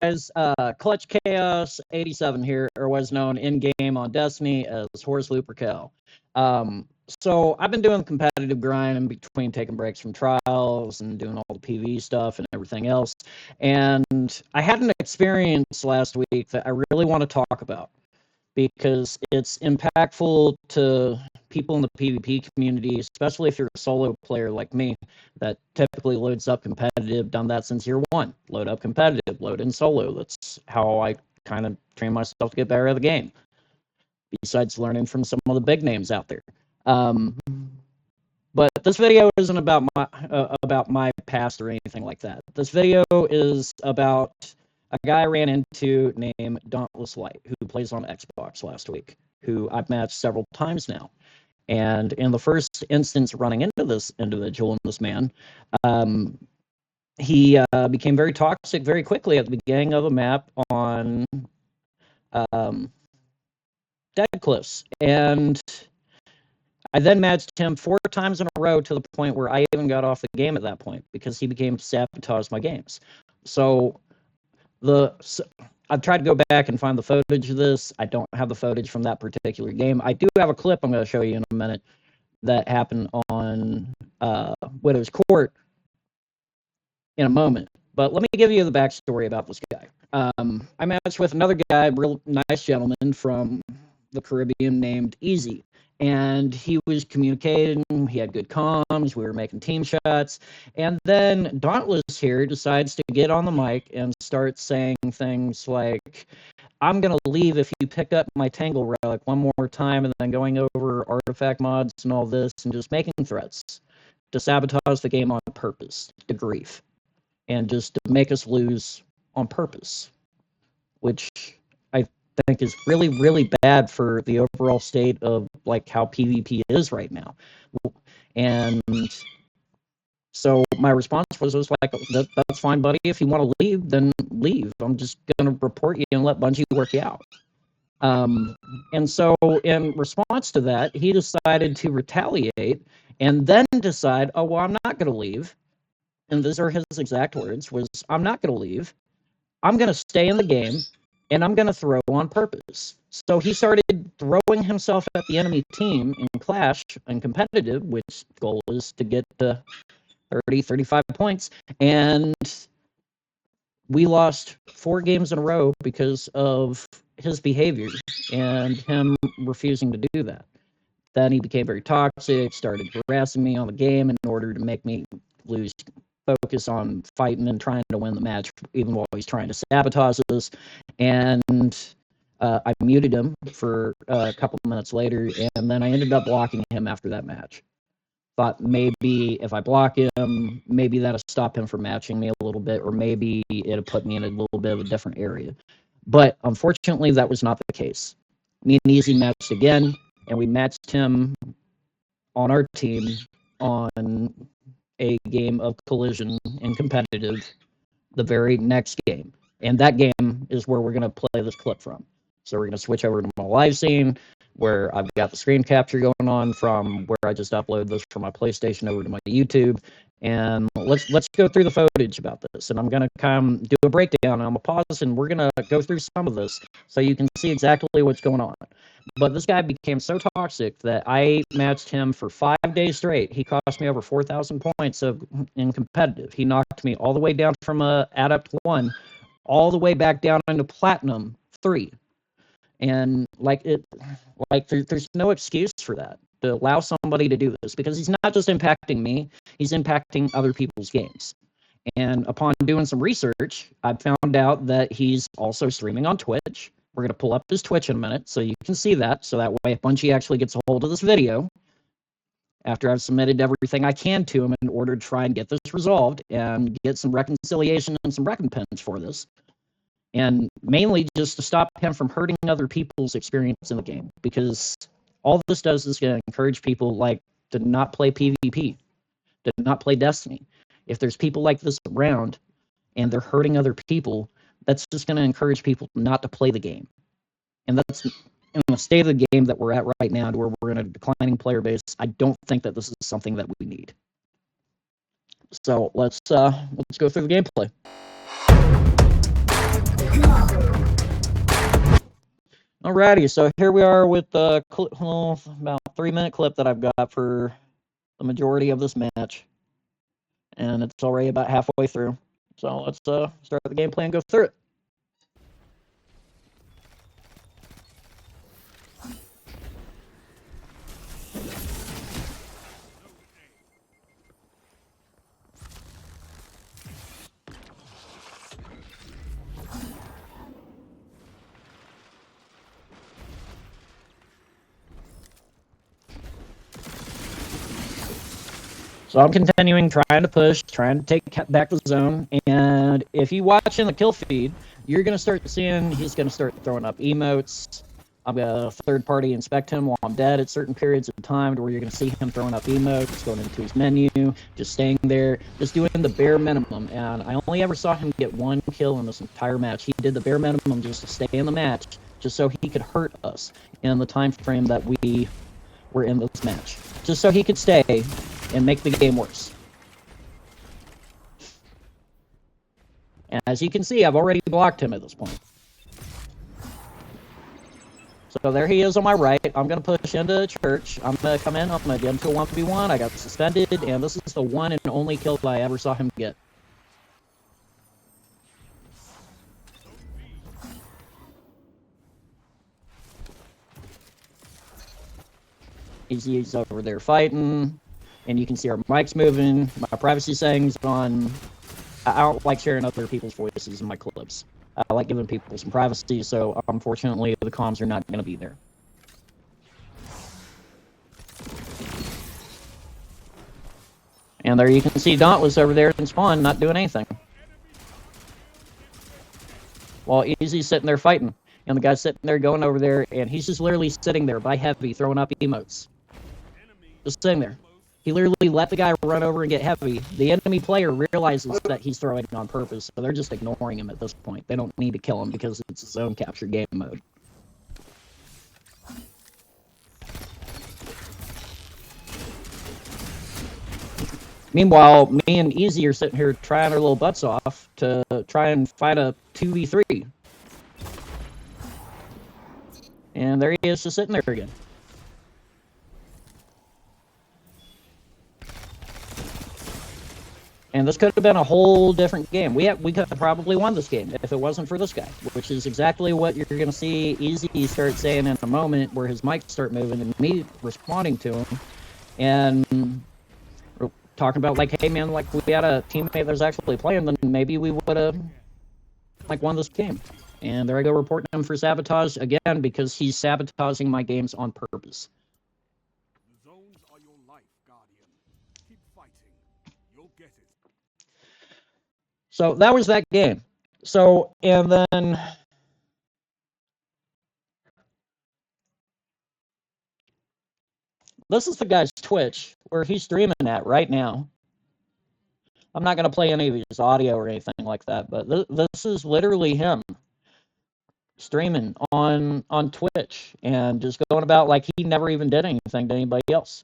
guys, Clutch Chaos 87 here, or was known in-game on Destiny as Horse Loop Raquel. So I've been doing the competitive grind in between taking breaks from trials and doing all the PvE stuff and everything else. And I had an experience last week that I really want to talk about because it's impactful to people in the PvP community, especially if you're a solo player like me that typically loads up competitive, done that since year one. Load up competitive, load in solo. That's how I kind of train myself to get better at the game, besides learning from some of the big names out there. But this video isn't about my past or anything like that. This video is about a guy I ran into named Dauntless Light, who plays on Xbox last week, who I've matched several times now. And in the first instance running into this individual and this man, he became very toxic very quickly at the beginning of a map on Dead Cliffs. And I then matched him 4 times in a row to the point where I even got off the game at that point because he became sabotaged my games. So I've tried to go back and find the footage of this. I don't have the footage from that particular game. I do have a clip I'm going to show you in a minute that happened on Widow's Court in a moment. But let me give you the backstory about this guy. I matched with another guy, real nice gentleman from the Caribbean named Easy. And he was communicating, he had good comms, we were making team shots, and then Dauntless here decides to get on the mic and start saying things like, I'm going to leave if you pick up my Tangle Relic one more time, and then going over artifact mods and all this, and just making threats to sabotage the game on purpose, to grief, and just to make us lose on purpose, which I think is really, really bad for the overall state of like how PvP is right now. And so my response was like, that's fine, buddy. If you want to leave, then leave. I'm just going to report you and let Bungie work you out. And so in response to that, he decided to retaliate and then decide, oh, well, I'm not going to leave. And these are his exact words, was, I'm not going to leave. I'm going to stay in the game. And I'm going to throw on purpose. So he started throwing himself at the enemy team in Clash and competitive, which goal is to get to 30, 35 points. And we lost 4 games in a row because of his behavior and him refusing to do that. Then he became very toxic, started harassing me on the game in order to make me lose focus on fighting and trying to win the match, even while he's trying to sabotage us. And I muted him for a couple of minutes later, and then I ended up blocking him after that match. Thought maybe if I block him, maybe that'll stop him from matching me a little bit, or maybe it'll put me in a little bit of a different area. But unfortunately, that was not the case. Me and Easy matched again, and we matched him on our team on a game of Collision and competitive the very next game. And that game is where we're going to play this clip from. So we're going to switch over to my live scene where I've got the screen capture going on from where I just uploaded this from my PlayStation over to my YouTube. And let's go through the footage about this. And I'm going to come do a breakdown. I'm going to pause and we're going to go through some of this so you can see exactly what's going on. But this guy became so toxic that I matched him for 5 days straight. He cost me over 4,000 points in competitive. He knocked me all the way down from Adept 1 all the way back down into Platinum 3. And there's no excuse for that, to allow somebody to do this, because he's not just impacting me, he's impacting other people's games. And upon doing some research, I found out that he's also streaming on Twitch. We're going to pull up his Twitch in a minute so you can see that. So that way, if Bungie actually gets a hold of this video, after I've submitted everything I can to him in order to try and get this resolved and get some reconciliation and some recompense for this. And mainly just to stop him from hurting other people's experience in the game. Because all this does is going to encourage people to not play PvP, to not play Destiny. If there's people like this around and they're hurting other people, that's just going to encourage people not to play the game. And that's in the state of the game that we're at right now, to where we're in a declining player base. I don't think that this is something that we need. So let's go through the gameplay. Alrighty, so here we are with the about 3-minute clip that I've got for the majority of this match, and it's already about halfway through. So let's start the gameplay and go through it. So I'm continuing trying to push, trying to take back the zone, and if you watch in the kill feed, you're going to start seeing he's going to start throwing up emotes. I'm going to third-party inspect him while I'm dead at certain periods of time to where you're going to see him throwing up emotes, going into his menu, just staying there, just doing the bare minimum. And I only ever saw him get 1 kill in this entire match. He did the bare minimum just to stay in the match, just so he could hurt us in the time frame that we were in this match. Just so he could stay and make the game worse. And as you can see, I've already blocked him at this point. So there he is on my right. I'm going to push into church. I'm going to come in. I'm going to get into a 1v1. I got suspended, and this is the one and only kill that I ever saw him get. He's over there fighting, and you can see our mic's moving. My privacy settings on. I don't like sharing other people's voices in my clips. I like giving people some privacy, so unfortunately the comms are not going to be there. And there you can see Dauntless over there in spawn not doing anything. While Easy's sitting there fighting. And the guy's sitting there going over there, and he's just literally sitting there by heavy, throwing up emotes. Just sitting there. He literally let the guy run over and get heavy. The enemy player realizes that he's throwing on purpose, so they're just ignoring him at this point. They don't need to kill him because it's a zone capture game mode. Meanwhile, me and Easy are sitting here trying our little butts off to try and fight a 2v3. And there he is, just sitting there again. And this could have been a whole different game. We could have probably won this game if it wasn't for this guy, which is exactly what you're going to see Easy start saying in a moment where his mics start moving and me responding to him. And we're talking about, like, hey, man, like, we had a teammate that's actually playing, then maybe we would have, like, won this game. And there I go reporting him for sabotage again because he's sabotaging my games on purpose. The zones are your life, Guardian. Keep fighting. You'll get it. So that was that game. So, and then this is the guy's Twitch where he's streaming at right now. I'm not going to play any of his audio or anything like that, but this is literally him streaming on Twitch and just going about like he never even did anything to anybody else.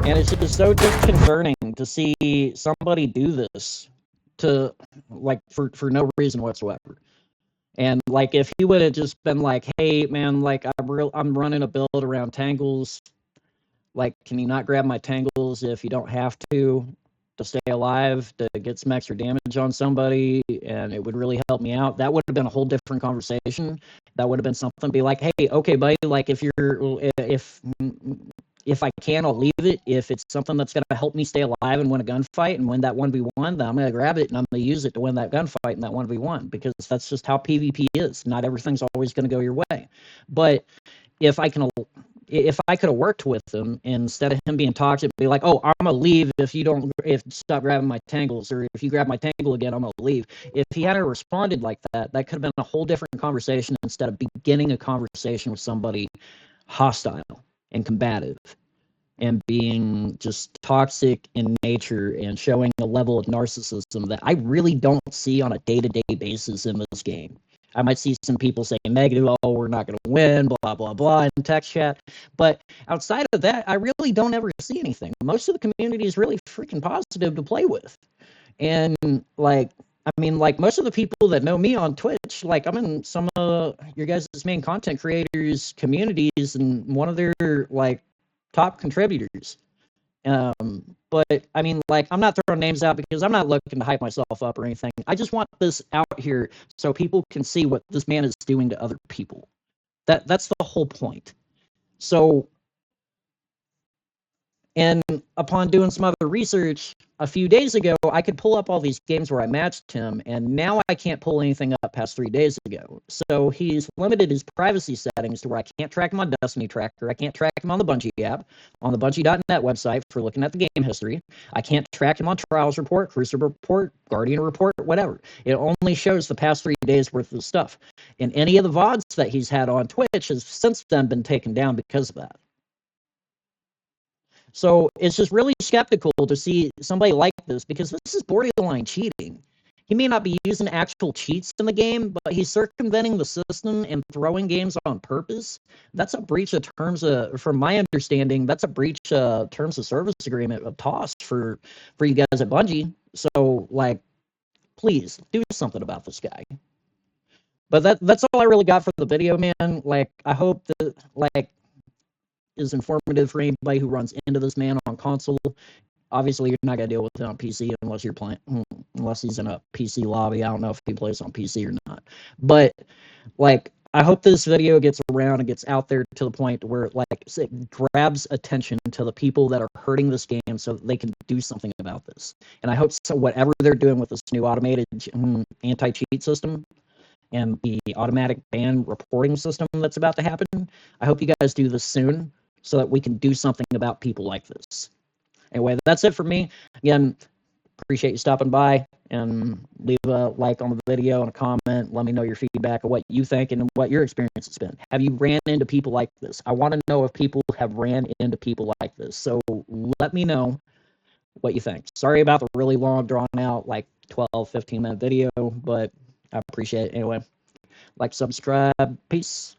And it's just so disconcerting to see somebody do this to, like, for no reason whatsoever. And, like, if he would have just been like, hey, man, like, I'm running a build around tangles. Like, can you not grab my tangles if you don't have to stay alive, to get some extra damage on somebody, and it would really help me out? That would have been a whole different conversation. That would have been something, be like, hey, okay, buddy, like, if I can, I'll leave it. If it's something that's going to help me stay alive and win a gunfight and win that 1v1, then I'm going to grab it and I'm going to use it to win that gunfight and that 1v1, because that's just how PvP is. Not everything's always going to go your way. But if I could have worked with him, instead of him being toxic, be like, oh, I'm going to leave if you stop grabbing my tangles, or if you grab my tangle again, I'm going to leave. If he hadn't responded like that, that could have been a whole different conversation instead of beginning a conversation with somebody hostile and combative. and being just toxic in nature and showing a level of narcissism that I really don't see on a day-to-day basis in this game. I might see some people saying negative, oh, we're not going to win, blah, blah, blah, in text chat. But outside of that, I really don't ever see anything. Most of the community is really freaking positive to play with. And like, I mean, like most of the people that know me on Twitch, like I'm in some of your guys' main content creators communities and one of their like top contributors. But I mean, like I'm not throwing names out because I'm not looking to hype myself up or anything. I just want this out here so people can see what this man is doing to other people. That's the whole point. So, and upon doing some other research a few days ago, I could pull up all these games where I matched him, and now I can't pull anything up past 3 days ago. So he's limited his privacy settings to where I can't track him on Destiny Tracker. I can't track him on the Bungie app, on the Bungie.net website for looking at the game history. I can't track him on Trials Report, Crucible Report, Guardian Report, whatever. It only shows the past 3 days worth of stuff. And any of the VODs that he's had on Twitch has since then been taken down because of that. So it's just really skeptical to see somebody like this because this is borderline cheating. He may not be using actual cheats in the game, but he's circumventing the system and throwing games on purpose. That's a breach of terms of, from my understanding, that's a breach of terms of service agreement of TOS for you guys at Bungie. So like, please do something about this guy. But that's all I really got for the video, man. Like, I hope that like is informative for anybody who runs into this man on console. Obviously, you're not gonna deal with it on PC unless you're playing, unless he's in a PC lobby. I don't know if he plays on PC or not, but like, I hope this video gets around and gets out there to the point where like it grabs attention to the people that are hurting this game, so they can do something about this. And I hope so. Whatever they're doing with this new automated anti-cheat system and the automatic ban reporting system that's about to happen, I hope you guys do this soon so that we can do something about people like this. Anyway, that's it for me. Again, appreciate you stopping by and leave a like on the video and a comment. Let me know your feedback of what you think and what your experience has been. Have you ran into people like this? I want to know if people have ran into people like this. So let me know what you think. Sorry about the really long, drawn out, like 12, 15-minute video, but I appreciate it anyway. Like, subscribe. Peace.